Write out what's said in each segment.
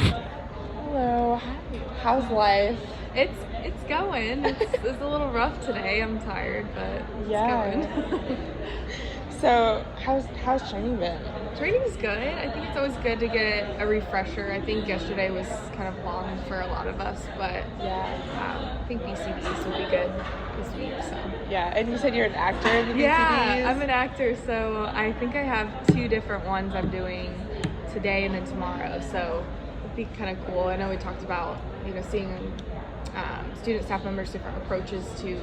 Hello. How's life? It's going. It's a little rough today. I'm tired, but it's going. So how's training been? Training's good. I think it's always good to get a refresher. I think yesterday was kind of long for a lot of us, but I think BCBs will be good this week. So yeah, and you said you're an actor in the BCBs? Yeah, I'm an actor, so I think I have 2 different ones I'm doing today and then tomorrow. So it'd be kind of cool. I know we talked about seeing student staff members' different approaches to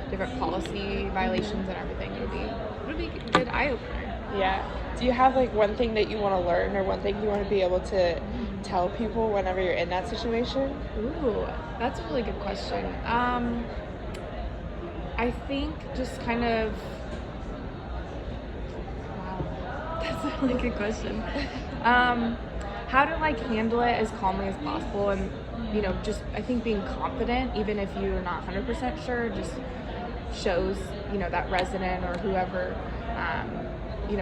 different policy violations and everything. It'll be a good eye opener. Yeah. Do you have like one thing that you want to learn or one thing you want to be able to tell people whenever you're in that situation? Ooh, that's a really good question. I think just kind of, wow, that's a really good question. How to handle it as calmly as possible, and just I think being confident even if you're not 100% sure just shows that resident or whoever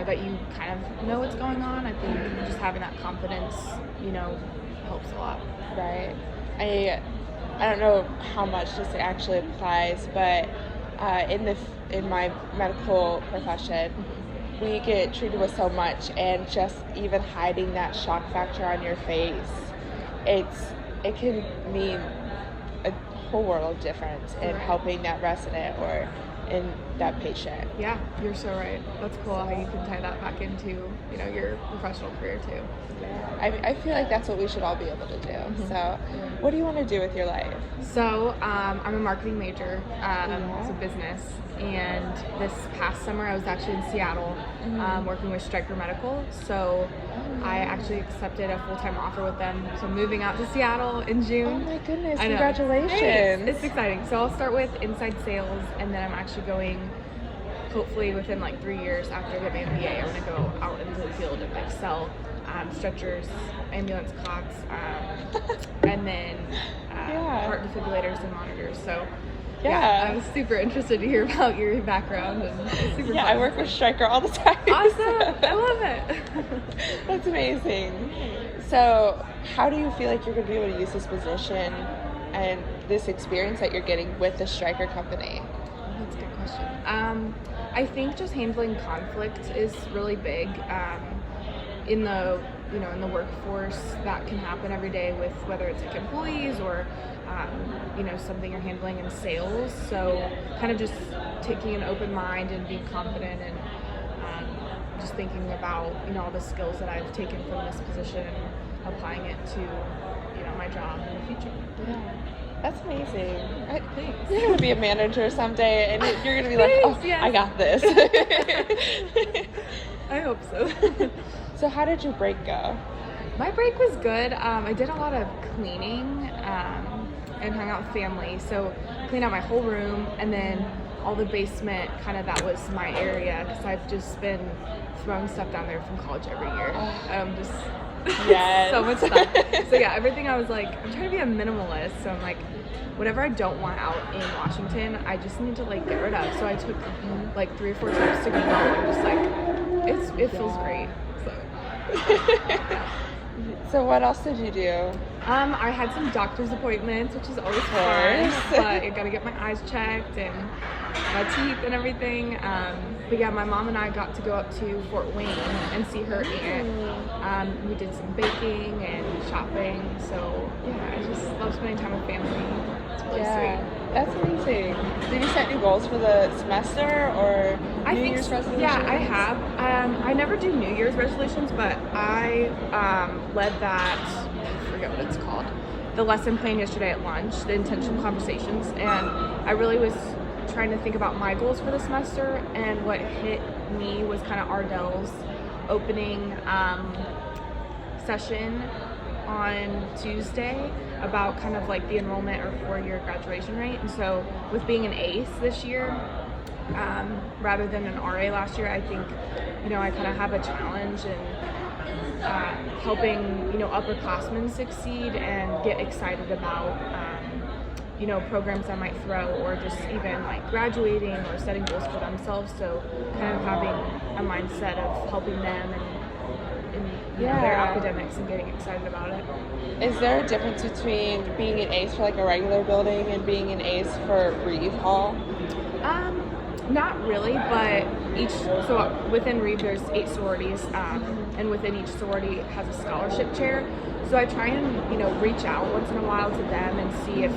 that you kind of know what's going on. I think just having that confidence helps a lot. Right. I don't know how much this actually applies, but in my medical profession, we get treated with so much, and just even hiding that shock factor on your face, it can mean a whole world of difference in helping that resident or in that patient. Yeah, you're so right. That's cool how you can tie that back into your professional career too. Yeah, I feel like that's what we should all be able to do. Mm-hmm. So what do you want to do with your life? So I'm a marketing major. It's a business, and this past summer I was actually in Seattle working with Stryker Medical. So I actually accepted a full-time offer with them. So I'm moving out to Seattle in June. Oh my goodness, congratulations. It's exciting. So I'll start with inside sales, and then I'm actually going, hopefully within 3 years after I get my MBA, I'm going to go out into the field and sell stretchers, ambulance cots, and then heart defibrillators and monitors. So I was super interested to hear about your background, and it's super fun. I work with Stryker all the time. Awesome. I love it. That's amazing. So how do you feel like you're going to be able to use this position and this experience that you're getting with the Stryker company? That's a good question. I think just handling conflict is really big. In the workforce, that can happen every day with whether it's employees or something you're handling in sales. So kind of just taking an open mind and being confident, and just thinking about all the skills that I've taken from this position and applying it to my job in the future. Yeah. That's amazing. Thanks. You're going to be a manager someday, and you're going to be I got this. I hope so. So how did your break go? My break was good. I did a lot of cleaning and hung out with family. So cleaned out my whole room, and then all the basement, that was my area, because I've just been throwing stuff down there from college every year. So much stuff. So everything I was I'm trying to be a minimalist. So I'm whatever I don't want out in Washington, I just need to get rid of. So I took 3 or 4 trips to go, and just it feels great. So what else did you do? I had some doctor's appointments, which is always fun, but I gotta get my eyes checked and my teeth and everything. But my mom and I got to go up to Fort Wayne and see her aunt. We did some baking and shopping, so I just love spending time with family. It's really sweet. That's amazing. Did you set new goals for the semester or New Year's resolutions? Yeah, I have. I never do New Year's resolutions, but I led that, I forget what it's called, the lesson plan yesterday at lunch, the intentional conversations, and I really was trying to think about my goals for the semester, and what hit me was Ardell's opening session on Tuesday about the enrollment or 4-year graduation rate. And so with being an ACE this year rather than an RA last year, I think I have a challenge in helping upperclassmen succeed and get excited about programs I might throw, or just even graduating or setting goals for themselves. So having a mindset of helping them and their academics and getting excited about it. Is there a difference between being an ACE for like a regular building and being an ACE for Reeve Hall? Not really, but so within Reeve there's 8 sororities, and within each sorority has a scholarship chair. So I try and reach out once in a while to them and see if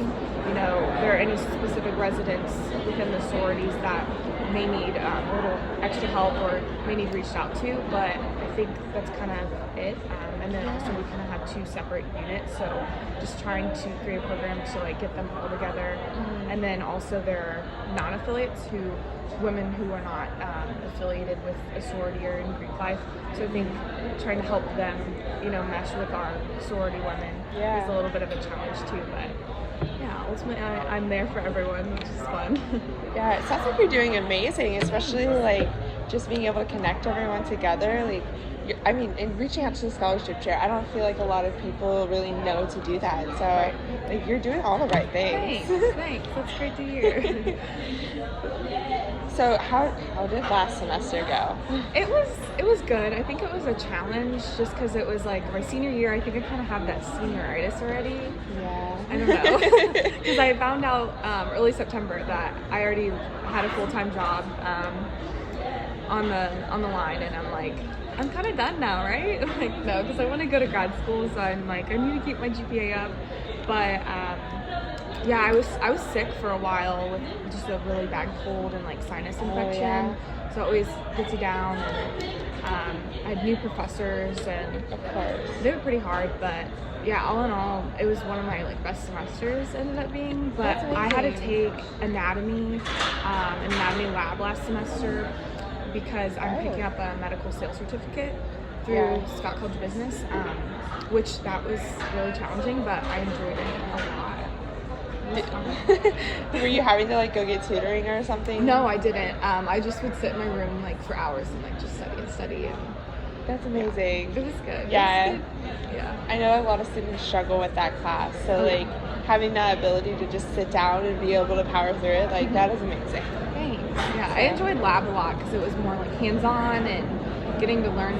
there are any specific residents within the sororities that may need a little extra help or may need reached out to. But I think that's kind of it. And then also we kind of have 2 separate units, so just trying to create a program to like get them all together. And then also there are non-affiliates women who are not affiliated with a sorority or in Greek life. So I think trying to help them, mesh with our sorority women is a little bit of a challenge too. But yeah, ultimately I'm there for everyone, which is fun. Yeah, it sounds like you're doing amazing, especially like just being able to connect everyone together. Like, in reaching out to the scholarship chair, I don't feel like a lot of people really know to do that. So, like, you're doing all the right things. Thanks. That's great to hear. So, how did last semester go? It was good. I think it was a challenge just because it was like my senior year. I think I kind of have that senioritis already. Yeah. I don't know. Because I found out early September that I already had a full-time job on the line, and I'm like, I'm kind of done now, right? Like, no, because I want to go to grad school, so I'm like, I need to keep my GPA up. But yeah, I was sick for a while with just a really bad cold and like sinus infection. So it always gets you down. And I had new professors, and of course they were pretty hard. But yeah, all in all, it was one of my like best semesters ended up being. But I had to take anatomy, an anatomy lab last semester, because I'm picking up a medical sales certificate through Scott College Business, which that was really challenging, but I enjoyed it a lot. Were you having to like go get tutoring or something? No, I didn't. I just would sit in my room like for hours and like just study. And that's amazing. It was good. Yeah. It was good. Yeah. I know a lot of students struggle with that class, so like having that ability to just sit down and be able to power through it, like that is amazing. Thanks. Yeah, I enjoyed lab a lot because it was more like hands-on and getting to learn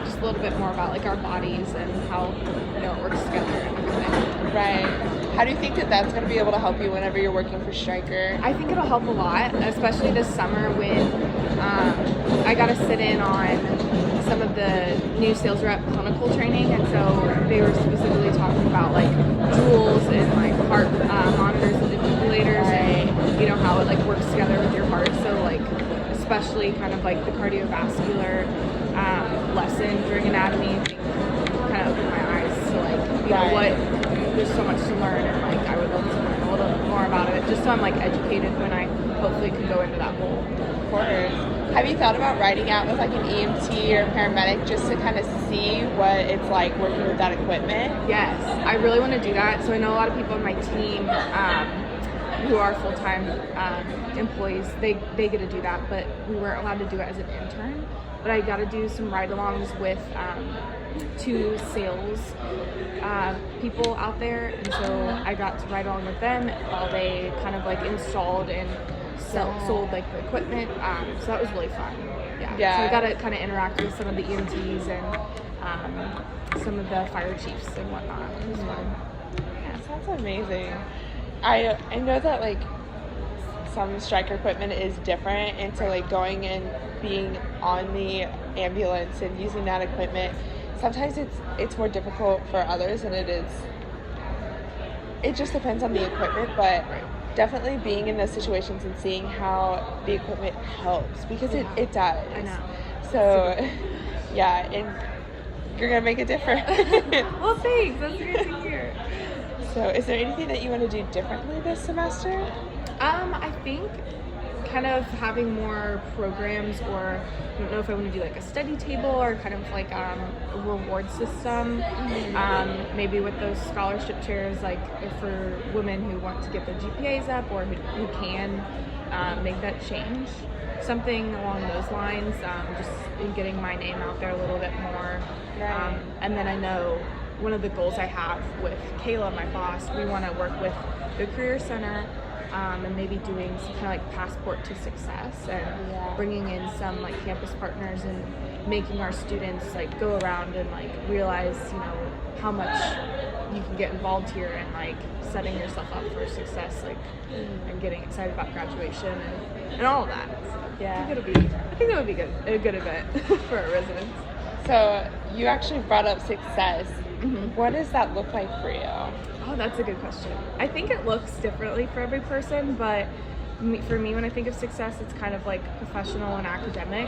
just a little bit more about like our bodies and how it works together and everything. Right. How do you think that that's going to be able to help you whenever you're working for Stryker? I think it'll help a lot, especially this summer when I got to sit in on some of the new sales rep clinical training, and so they were specifically talking about like jewels and like heart monitors and defibrillators, and how it like works together with your heart. So like especially kind of like the cardiovascular lesson during anatomy kind of opened my eyes to like what there's so much to learn, and like I would love to learn a little more about it just so I'm like educated when I hopefully can go into that role. Of course. Have you thought about writing out with like an EMT or paramedic just to kind of see what it's like working with that equipment? Yes, I really want to do that. So I know a lot of people on my team who are full-time employees, they get to do that, but we weren't allowed to do it as an intern. But I got to do some ride-alongs with 2 sales people out there, and so I got to ride along with them while they kind of like installed and sold like the equipment. So that was really fun. Yeah. So I got to kind of interact with some of the EMTs and some of the fire chiefs and whatnot. It was fun. Yeah, that sounds amazing. I know that like some Stryker equipment is different, and so like going and being on the ambulance and using that equipment, sometimes it's more difficult for others than it is. It just depends on the equipment, but definitely being in those situations and seeing how the equipment helps, because it does. I know. So yeah, and you're gonna make a difference. Well, thanks. That's great to hear. So is there anything that you want to do differently this semester? I think kind of having more programs, or I don't know if I want to do like a study table or kind of like a reward system, maybe with those scholarship chairs, like for women who want to get their GPAs up or who can make that change, something along those lines, just in getting my name out there a little bit more. And then I know one of the goals I have with Kayla, my boss, we want to work with the Career Center and maybe doing some kind of like passport to success, and bringing in some like campus partners and making our students like go around and like realize, how much you can get involved here, and like setting yourself up for success, like and getting excited about graduation and all of that. Yeah. I think that would be good, a good event for our residents. So you actually brought up success. Mm-hmm. What does that look like for you? Oh, that's a good question. I think it looks differently for every person, but for me, when I think of success, it's kind of like professional and academic.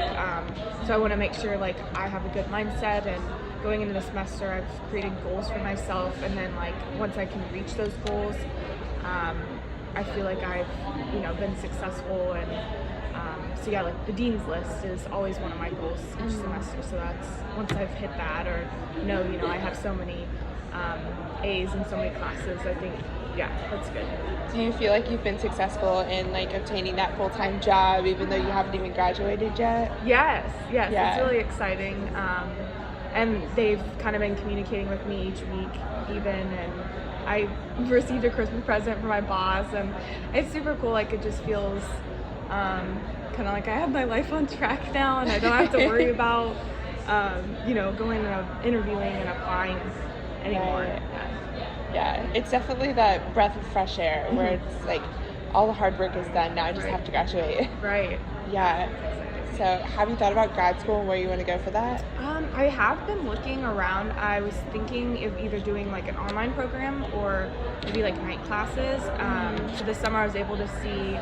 So I want to make sure like I have a good mindset, and going into the semester, I've created goals for myself, and then like once I can reach those goals, I feel like I've been successful. And so yeah, like the dean's list is always one of my goals each semester. So that's once I've hit that, or I have so many A's in so many classes, I think, that's good. Do you feel like you've been successful in like obtaining that full-time job even though you haven't even graduated yet? Yes, Yeah. It's really exciting. And they've kind of been communicating with me each week even, and I received a Christmas present from my boss, and it's super cool. Like it just feels kind of like I have my life on track now, and I don't have to worry about going and interviewing and applying anymore. Right. Yeah, it's definitely that breath of fresh air where it's like all the hard work is done. Now I just have to graduate. Right. Yeah. So have you thought about grad school and where you want to go for that? I have been looking around. I was thinking of either doing like an online program or maybe like night classes. So this summer I was able to see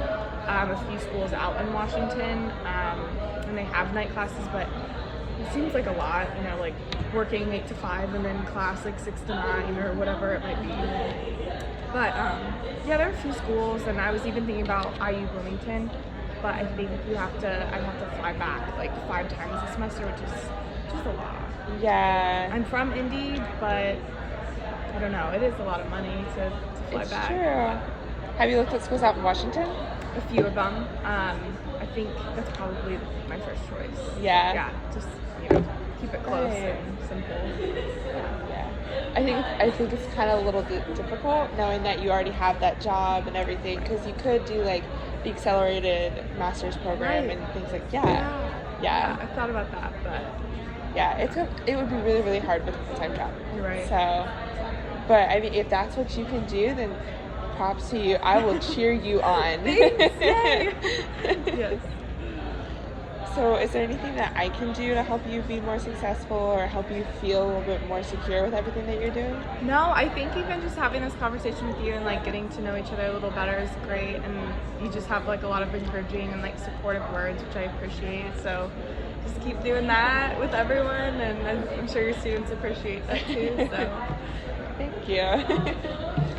a few schools out in Washington, and they have night classes, but it seems like a lot, like working 8 to 5 and then class like 6 to 9 or whatever it might be. But there are a few schools, and I was even thinking about IU Bloomington, but I think I'd have to fly back like 5 times a semester, which is just a lot. Yeah. I'm from Indy, but I don't know, it is a lot of money to fly It's back. true. Have you looked at schools out in Washington? A few of them. I think that's probably my first choice. Yeah. Yeah, just keep it close and simple. Yeah. I think it's kind of a little difficult knowing that you already have that job and everything, because you could do like the accelerated master's program and things like Yeah, I thought about that, but it would be really, really hard with a full-time job. You're right. So, but I mean, if that's what you can do, then props to you. I will cheer you on. Thanks. Yay. Yes. So is there anything that I can do to help you be more successful or help you feel a little bit more secure with everything that you're doing? No, I think even just having this conversation with you and like getting to know each other a little better is great, and you just have like a lot of encouraging and like supportive words, which I appreciate. So just keep doing that with everyone, and I'm sure your students appreciate that too. So Thank you.